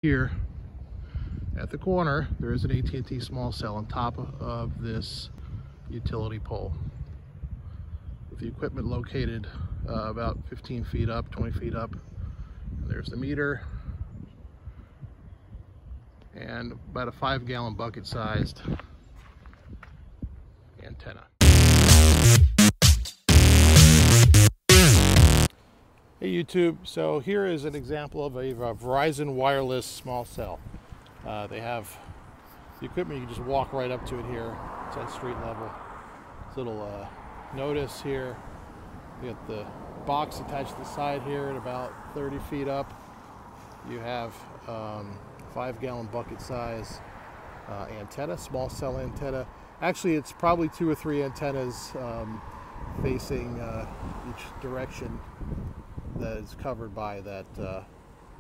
Here at the corner, there is an AT&T small cell on top of this utility pole, with the equipment located about 15 feet up, 20 feet up. And there's the meter and about a 5-gallon bucket sized antenna. Hey YouTube, so here is an example of a Verizon wireless small cell. They have the equipment, you can just walk right up to it here. It's at street level. This little notice here. You got the box attached to the side here at about 30 feet up. You have 5-gallon bucket size antenna, small cell antenna. Actually, it's probably 2 or 3 antennas facing each direction that is covered by that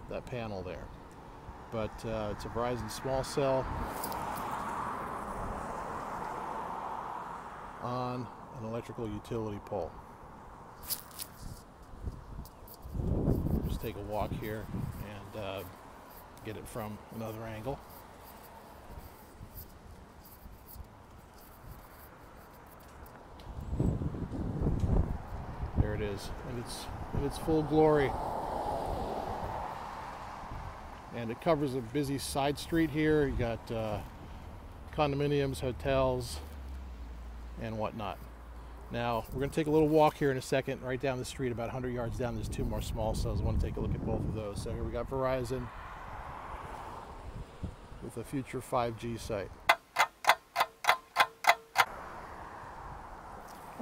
that panel there. But it's a Verizon small cell on an electrical utility pole. Just take a walk here and get it from another angle. There it is, and it's in its full glory. And it covers a busy side street here. You got condominiums, hotels, and whatnot. Now, we're going to take a little walk here in a second. Right down the street, about 100 yards down, there's 2 more small cells. I want to take a look at both of those. So here we got Verizon with a future 5G site.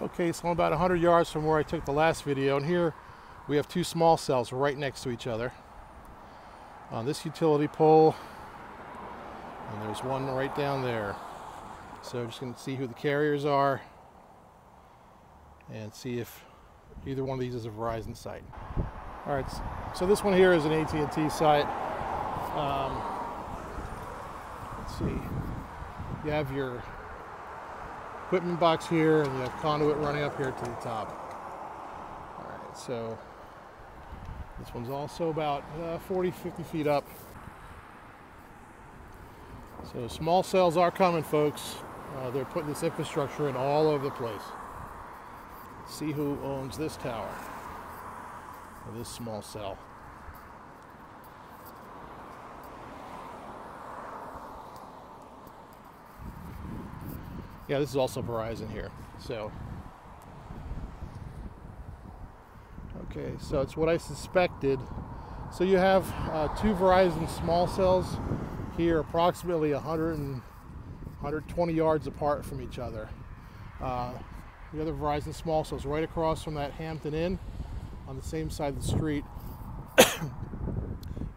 Okay, so I'm about 100 yards from where I took the last video, and here we have 2 small cells right next to each other on this utility pole, and there's one right down there. So I'm just going to see who the carriers are and see if either one of these is a Verizon site. All right, so this one here is an AT&T site. Let's see, you have your equipment box here, and you have conduit running up here to the top. All right, so this one's also about 40-50 feet up. So small cells are coming, folks. They're putting this infrastructure in all over the place. Let's see who owns this tower, or this small cell. Yeah, this is also Verizon here. So, okay, so it's what I suspected. So you have 2 Verizon small cells here, approximately 120 yards apart from each other. The other Verizon small cells right across from that Hampton Inn on the same side of the street.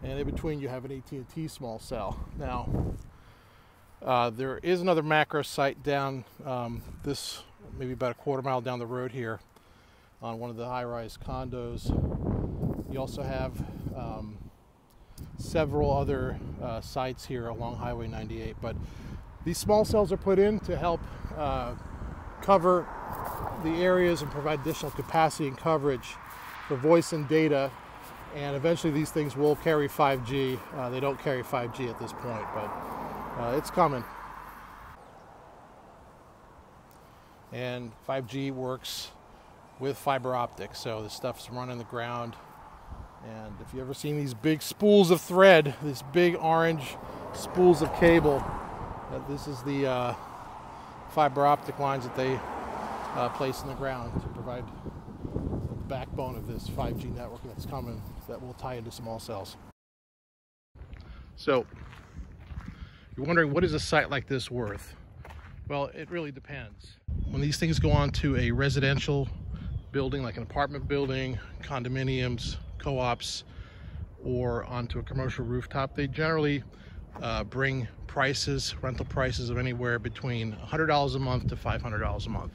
And in between you have an AT&T small cell. Now, there is another macro site down this, maybe about a quarter mile down the road here on one of the high-rise condos. You also have several other sites here along Highway 98, but these small cells are put in to help cover the areas and provide additional capacity and coverage for voice and data, and eventually these things will carry 5G. They don't carry 5G at this point, but it's coming. And 5G works with fiber optics, so this stuff's running the ground. And if you've ever seen these big spools of thread, these big orange spools of cable, this is the fiber optic lines that they place in the ground to provide the backbone of this 5G network that's coming, that will tie into small cells. So, you're wondering, what is a site like this worth? Well, it really depends. When these things go on to a residential building, like an apartment building, condominiums, co-ops, or onto a commercial rooftop, they generally bring prices, rental prices of anywhere between $100 a month to $500 a month.